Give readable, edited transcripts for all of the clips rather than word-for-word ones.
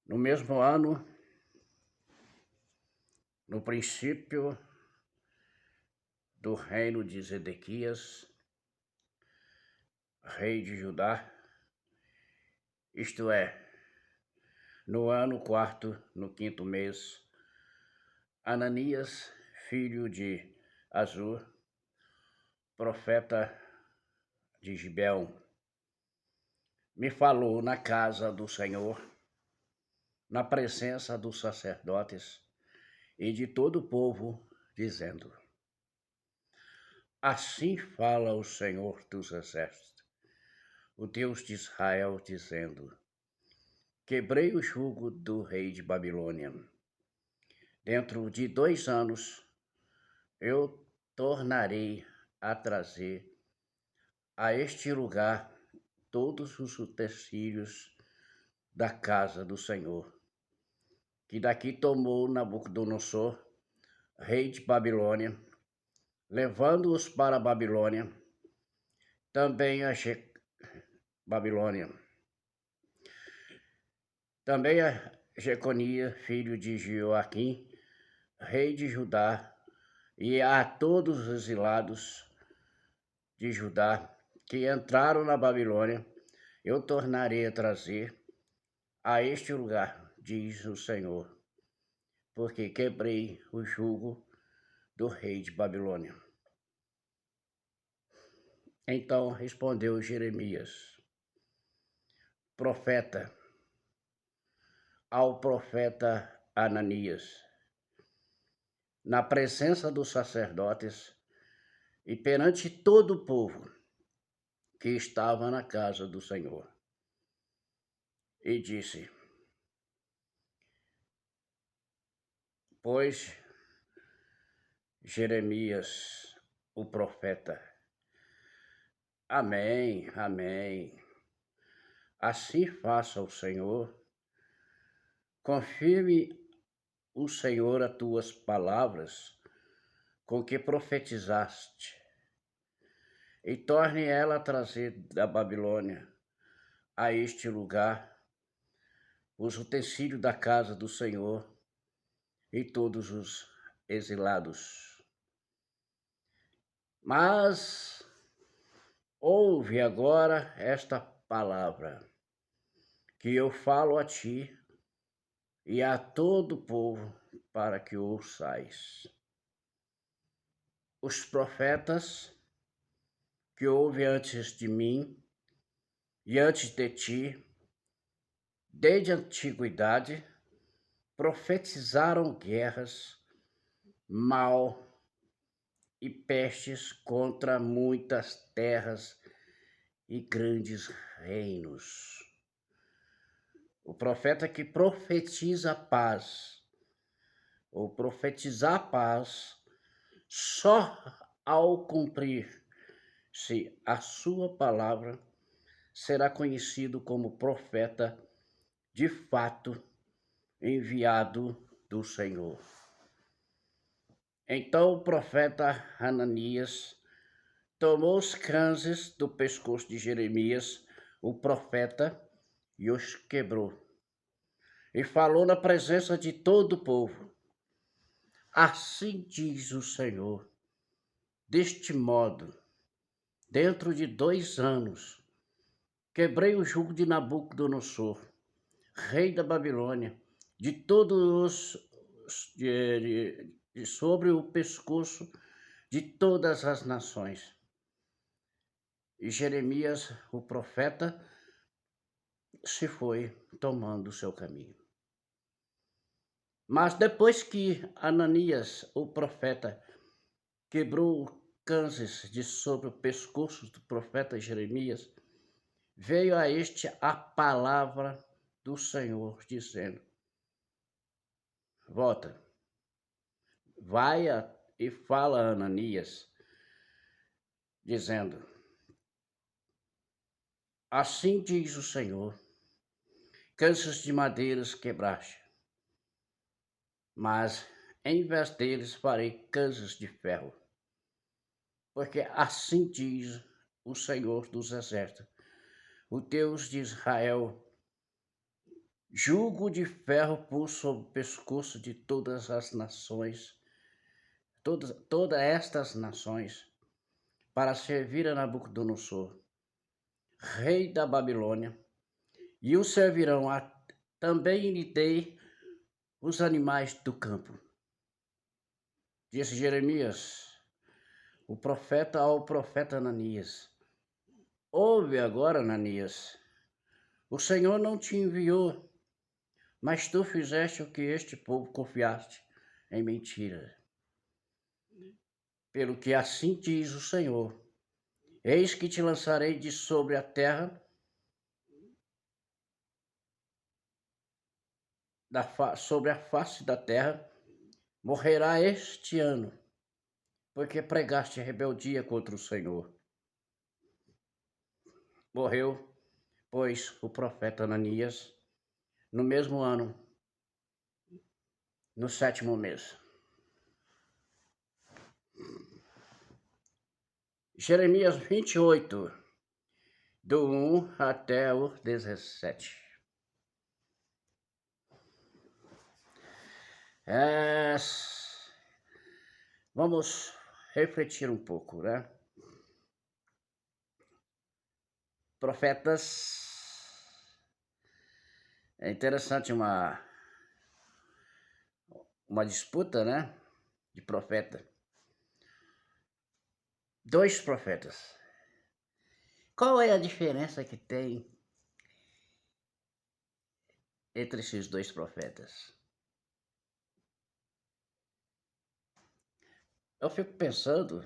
No mesmo ano, no princípio do reino de Zedequias, rei de Judá, isto é, no ano quarto, no quinto mês, Ananias, filho de Azur, profeta de Gibeão, me falou na casa do Senhor, na presença dos sacerdotes e de todo o povo, dizendo: Assim fala o Senhor dos exércitos, o Deus de Israel, dizendo: Quebrei o jugo do rei de Babilônia. Dentro de 2 anos eu tornarei a trazer a este lugar todos os utensílios da casa do Senhor, que daqui tomou Nabucodonosor, rei de Babilônia, levando-os para a Babilônia, também a Babilônia. Também a Jeconia, filho de Joaquim, rei de Judá, e a todos os exilados de Judá que entraram na Babilônia, eu tornarei a trazer a este lugar, diz o Senhor, porque quebrei o jugo do rei de Babilônia. Então respondeu Jeremias, profeta, ao profeta Ananias, na presença dos sacerdotes e perante todo o povo que estava na casa do Senhor. E disse: Pois Jeremias, o profeta, amém, amém. Assim faça o Senhor. Confirme o Senhor as tuas palavras com que profetizaste, e torne ela a trazer da Babilônia a este lugar os utensílios da casa do Senhor e todos os exilados. Mas ouve agora esta palavra que eu falo a ti e a todo o povo, para que ouçais. Os profetas que houve antes de mim e antes de ti, desde a antiguidade, profetizaram guerras, mal e pestes contra muitas terras e grandes reinos. O profeta que profetiza paz, ou profetizar paz, só ao cumprir-se a sua palavra, será conhecido como profeta de fato enviado do Senhor. Então o profeta Ananias tomou os cranzes do pescoço de Jeremias, o profeta, e os quebrou. E falou na presença de todo o povo: Assim diz o Senhor, deste modo, dentro de 2 anos, quebrei o jugo de Nabucodonosor, rei da Babilônia, de todos sobre o pescoço de todas as nações. E Jeremias, o profeta, se foi tomando o seu caminho. Mas depois que Ananias, o profeta, quebrou cânceres de sobre o pescoço do profeta Jeremias, veio a este a palavra do Senhor, dizendo: Volta, vai e fala a Ananias, dizendo: Assim diz o Senhor, cânceres de madeiras quebraste, mas em vez deles farei cânceres de ferro. Porque assim diz o Senhor dos exércitos, o Deus de Israel, jugo de ferro pus sobre o pescoço de todas as nações, todas estas nações, para servir a Nabucodonosor, rei da Babilônia, e o servirão. Também lhe dei os animais do campo. Disse Jeremias, o profeta ao profeta Ananias: ouve agora, Ananias, o Senhor não te enviou, mas tu fizeste o que este povo confiaste em mentira. Pelo que assim diz o Senhor: eis que te lançarei de sobre a terra, sobre a face da terra, morrerá este ano, porque pregaste rebeldia contra o Senhor. Morreu, pois, o profeta Ananias, no mesmo ano, no 7º mês. Jeremias 28, do 1 até o 17. Vamos refletir um pouco, né? Profetas. É interessante uma disputa, né? De profeta. 2 profetas. Qual é a diferença que tem entre esses 2 profetas? Eu fico pensando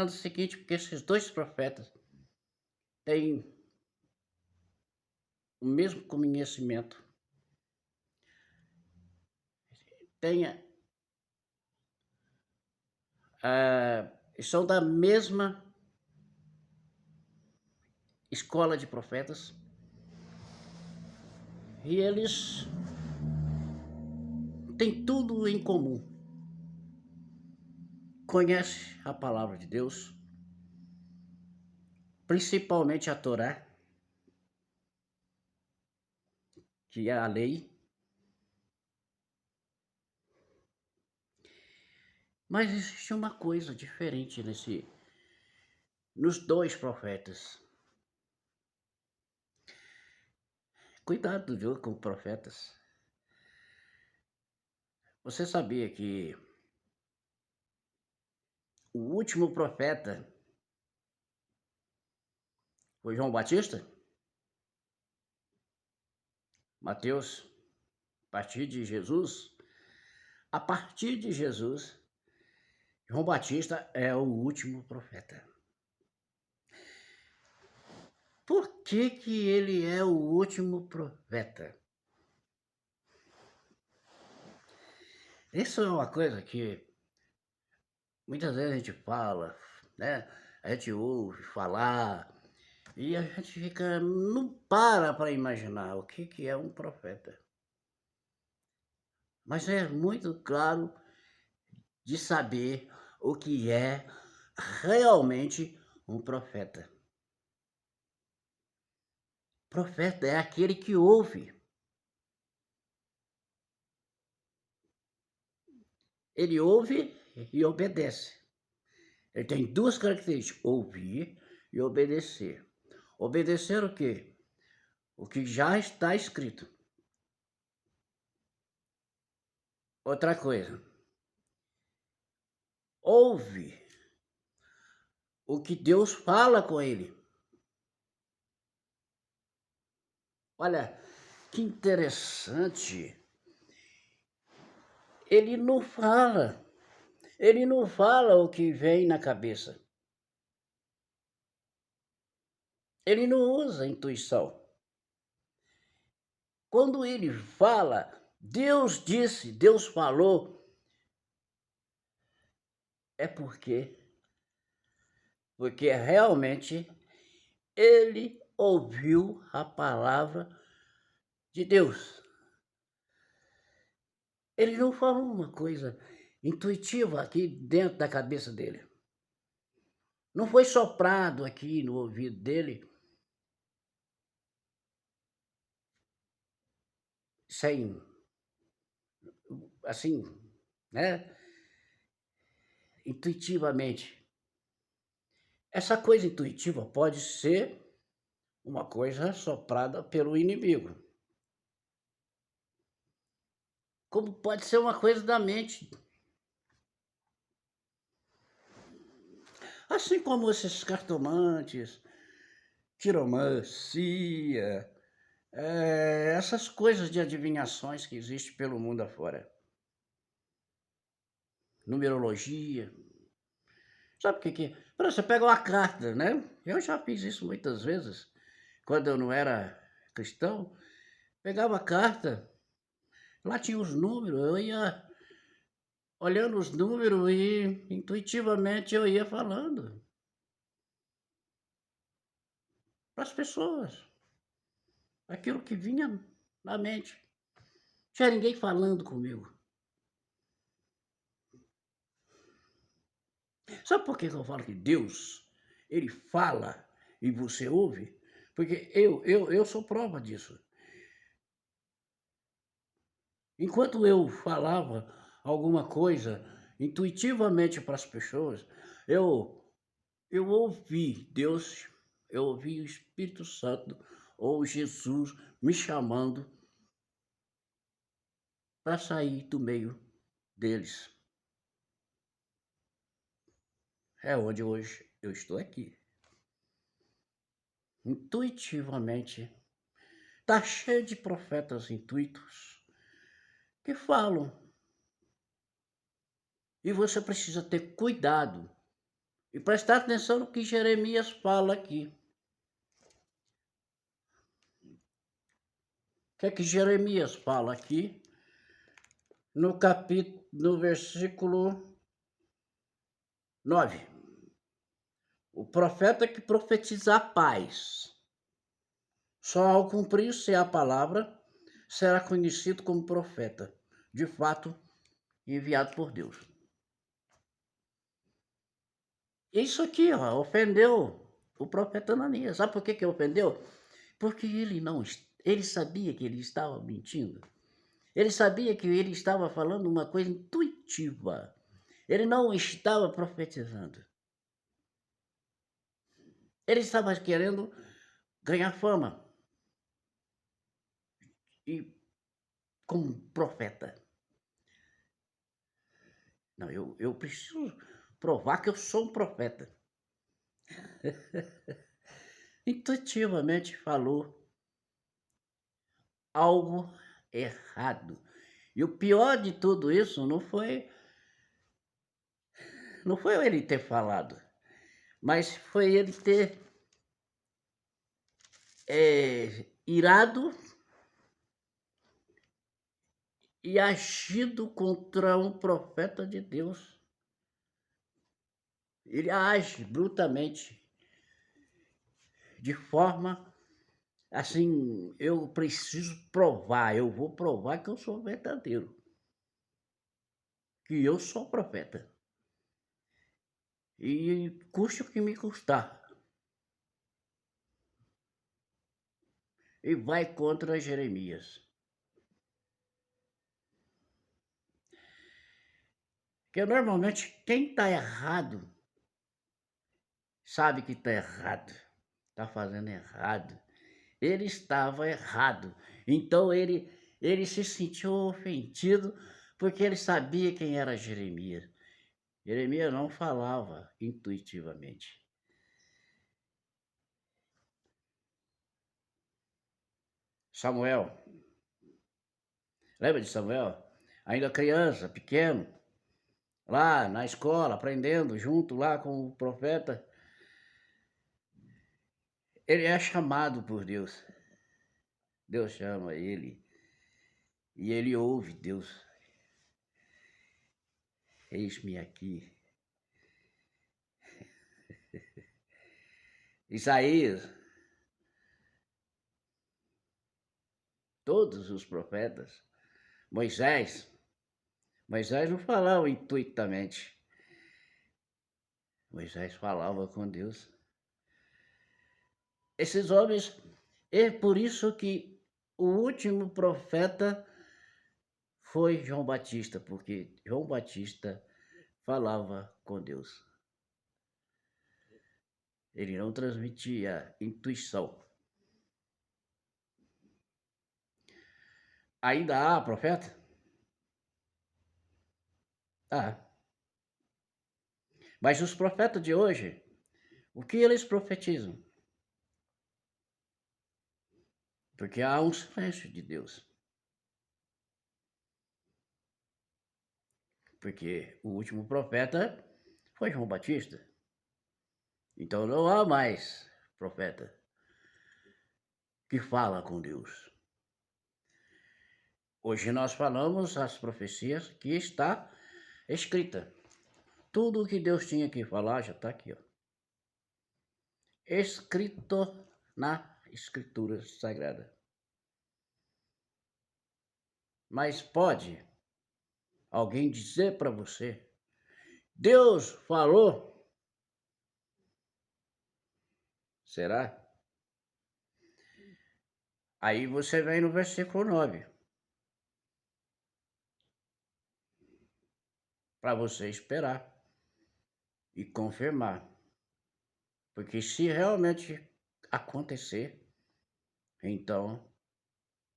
o seguinte, porque esses 2 profetas têm o mesmo conhecimento, são da mesma escola de profetas, e eles têm tudo em comum. Conhece a palavra de Deus, principalmente a Torá, que é a lei. Mas existe uma coisa diferente nos 2 profetas. Cuidado, viu, com profetas. Você sabia que o último profeta foi João Batista? Mateus, a partir de Jesus, João Batista é o último profeta. Por que que ele é o último profeta? Isso é uma coisa que muitas vezes a gente fala, né? A gente ouve falar e a gente fica, não para imaginar o que é um profeta. Mas é muito claro de saber o que é realmente um profeta. Profeta é aquele que ouve. Ele ouve e obedece. Ele tem 2 características: ouvir e obedecer. Obedecer o quê? O que já está escrito. Outra coisa, ouve o que Deus fala com ele. Olha, que interessante. Ele não fala o que vem na cabeça. Ele não usa a intuição. Quando ele fala, Deus disse, Deus falou, é porque realmente ele ouviu a palavra de Deus. Ele não falou uma coisa intuitiva aqui dentro da cabeça dele. Não foi soprado aqui no ouvido dele sem, assim, né, intuitivamente. Essa coisa intuitiva pode ser uma coisa soprada pelo inimigo, como pode ser uma coisa da mente. Assim como esses cartomantes, quiromancia, essas coisas de adivinhações que existem pelo mundo afora. Numerologia. Sabe o que que é? Por exemplo, você pega uma carta, né? Eu já fiz isso muitas vezes, quando eu não era cristão. Pegava a carta, lá tinha os números, eu ia olhando os números e intuitivamente eu ia falando para as pessoas aquilo que vinha na mente. Não tinha ninguém falando comigo. Sabe por que eu falo que Deus, ele fala e você ouve? Porque eu sou prova disso. Enquanto eu falava alguma coisa intuitivamente para as pessoas, eu, eu ouvi Deus, eu ouvi o Espírito Santo ou Jesus me chamando para sair do meio deles. É onde hoje eu estou aqui. Intuitivamente. Está cheio de profetas intuitos que falam. E você precisa ter cuidado e prestar atenção no que Jeremias fala aqui. O que é que Jeremias fala aqui? No capítulo, no versículo 9. O profeta que profetiza a paz, só ao cumprir-se a palavra, será conhecido como profeta, de fato, enviado por Deus. Isso aqui, ó, ofendeu o profeta Ananias. Sabe por que ofendeu? Porque ele sabia que ele estava mentindo. Ele sabia que ele estava falando uma coisa intuitiva. Ele não estava profetizando. Ele estava querendo ganhar fama e como profeta. Não, eu preciso provar que eu sou um profeta. Intuitivamente falou algo errado. E o pior de tudo isso não foi ele ter falado, mas foi ele ter irado e agido contra um profeta de Deus. Ele age brutalmente, de forma assim, eu preciso provar, eu vou provar que eu sou verdadeiro, que eu sou profeta. E custe o que me custar. E vai contra Jeremias. Porque normalmente quem está errado sabe que está errado, está fazendo errado. Ele estava errado. Então ele se sentiu ofendido porque ele sabia quem era Jeremias. Jeremias não falava intuitivamente. Samuel, lembra de Samuel? Ainda criança, pequeno, lá na escola, aprendendo junto lá com o profeta. Ele é chamado por Deus. Deus chama ele e ele ouve Deus. Eis-me aqui. Isaías, todos os profetas, Moisés não falava intuitamente. Moisés falava com Deus. Esses homens, é por isso que o último profeta foi João Batista, porque João Batista falava com Deus. Ele não transmitia intuição. Ainda há profeta? Ah. Mas os profetas de hoje, o que eles profetizam? Porque há um silêncio de Deus. Porque o último profeta foi João Batista. Então não há mais profeta que fala com Deus. Hoje nós falamos as profecias que está escrita. Tudo o que Deus tinha que falar já está aqui, ó. Escrito na Escritura Sagrada. Mas pode alguém dizer para você, Deus falou? Será? Aí você vem no versículo 9. Para você esperar e confirmar. Porque se realmente acontecer, então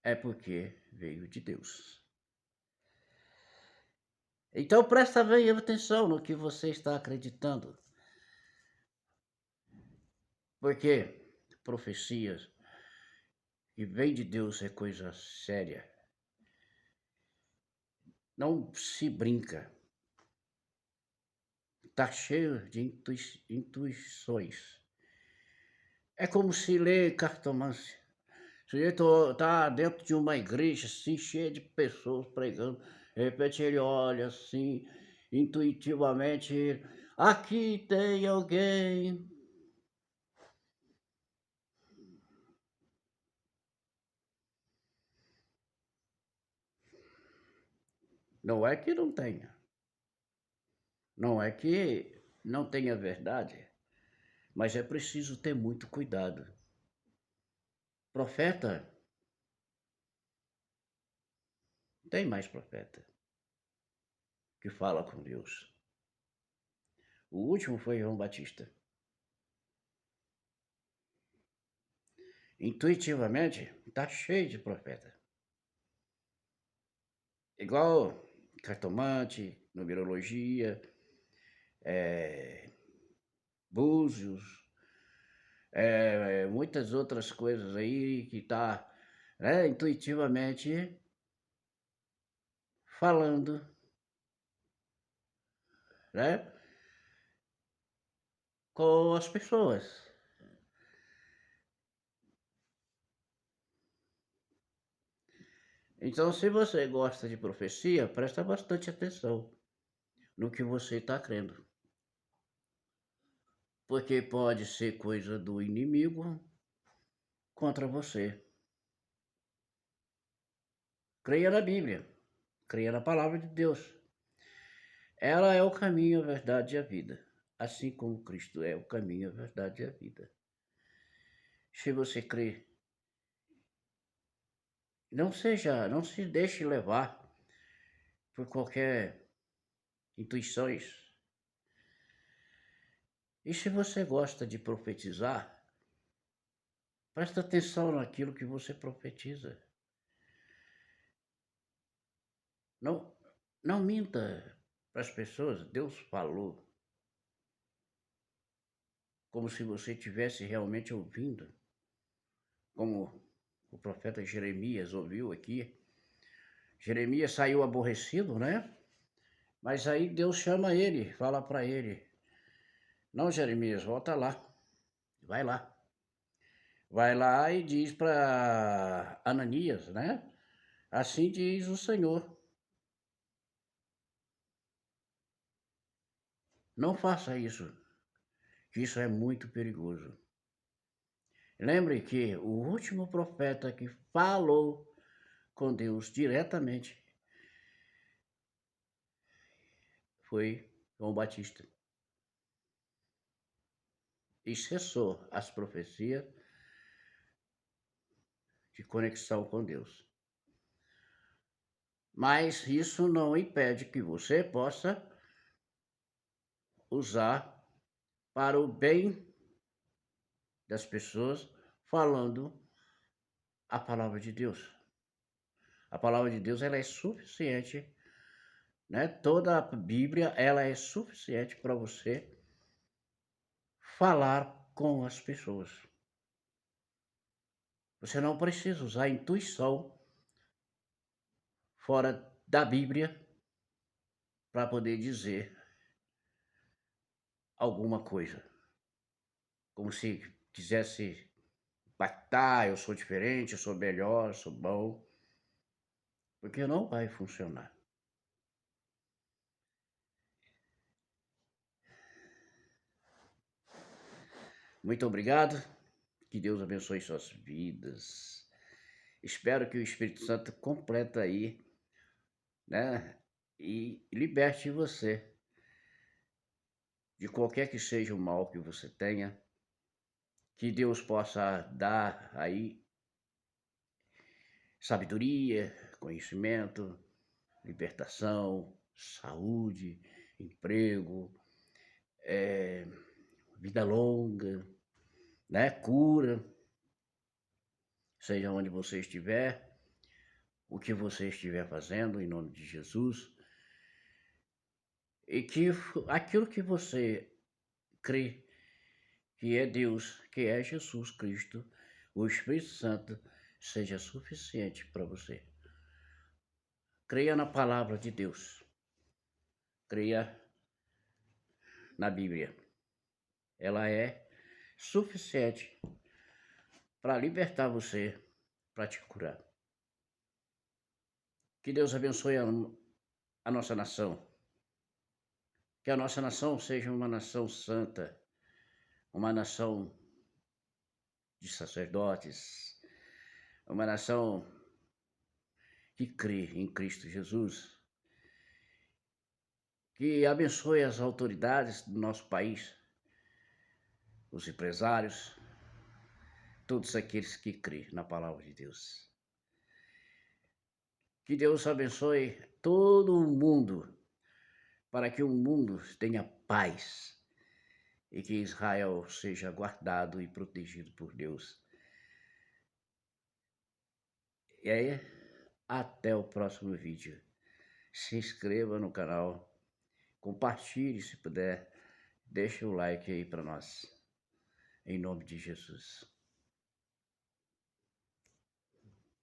é porque veio de Deus. Então presta bem atenção no que você está acreditando. Porque profecias que vem de Deus é coisa séria. Não se brinca. Está cheio de intuições. É como se ler cartomância. O sujeito está dentro de uma igreja assim, cheia de pessoas pregando. De repente ele olha assim, intuitivamente, aqui tem alguém. Não é que não tenha. Não é que não tenha verdade. Mas é preciso ter muito cuidado. Profeta, tem mais profeta que fala com Deus. O último foi João Batista. Intuitivamente, está cheio de profeta. Igual cartomante, numerologia, búzios, muitas outras coisas aí que está intuitivamente falando, né, com as pessoas. Então, se você gosta de profecia, presta bastante atenção no que você está crendo. Porque pode ser coisa do inimigo contra você. Creia na Bíblia, creia na palavra de Deus. Ela é o caminho, a verdade e a vida. Assim como Cristo é o caminho, a verdade e a vida. Se você crê, não se deixe levar por qualquer intuições. E se você gosta de profetizar, presta atenção naquilo que você profetiza. Não, não minta para as pessoas, Deus falou. Como se você estivesse realmente ouvindo. Como o profeta Jeremias ouviu aqui. Jeremias saiu aborrecido, né? Mas aí Deus chama ele, fala para ele: não, Jeremias, volta lá, vai lá. Vai lá e diz para Ananias, né? Assim diz o Senhor. Não faça isso, que isso é muito perigoso. Lembre que o último profeta que falou com Deus diretamente foi João Batista. E cessou as profecias de conexão com Deus. Mas isso não impede que você possa usar para o bem das pessoas, falando a palavra de Deus. A palavra de Deus, ela é suficiente, né? Toda a Bíblia, ela é suficiente para você falar com as pessoas. Você não precisa usar a intuição fora da Bíblia para poder dizer alguma coisa. Como se quisesse impactar, eu sou diferente, eu sou melhor, eu sou bom. Porque não vai funcionar. Muito obrigado. Que Deus abençoe suas vidas. Espero que o Espírito Santo completa aí, né? E liberte você de qualquer que seja o mal que você tenha. Que Deus possa dar aí sabedoria, conhecimento, libertação, saúde, emprego, vida longa, né? Cura, seja onde você estiver, o que você estiver fazendo, em nome de Jesus, e que aquilo que você crê que é Deus, que é Jesus Cristo, o Espírito Santo, seja suficiente para você. Creia na palavra de Deus. Creia na Bíblia. Ela é suficiente para libertar você, para te curar. Que Deus abençoe a nossa nação. Que a nossa nação seja uma nação santa, uma nação de sacerdotes, uma nação que crê em Cristo Jesus, que abençoe as autoridades do nosso país, os empresários, todos aqueles que crêem na palavra de Deus. Que Deus abençoe todo o mundo, para que o mundo tenha paz e que Israel seja guardado e protegido por Deus. E aí, até o próximo vídeo. Se inscreva no canal, compartilhe se puder, deixe o like aí para nós. Em nome de Jesus.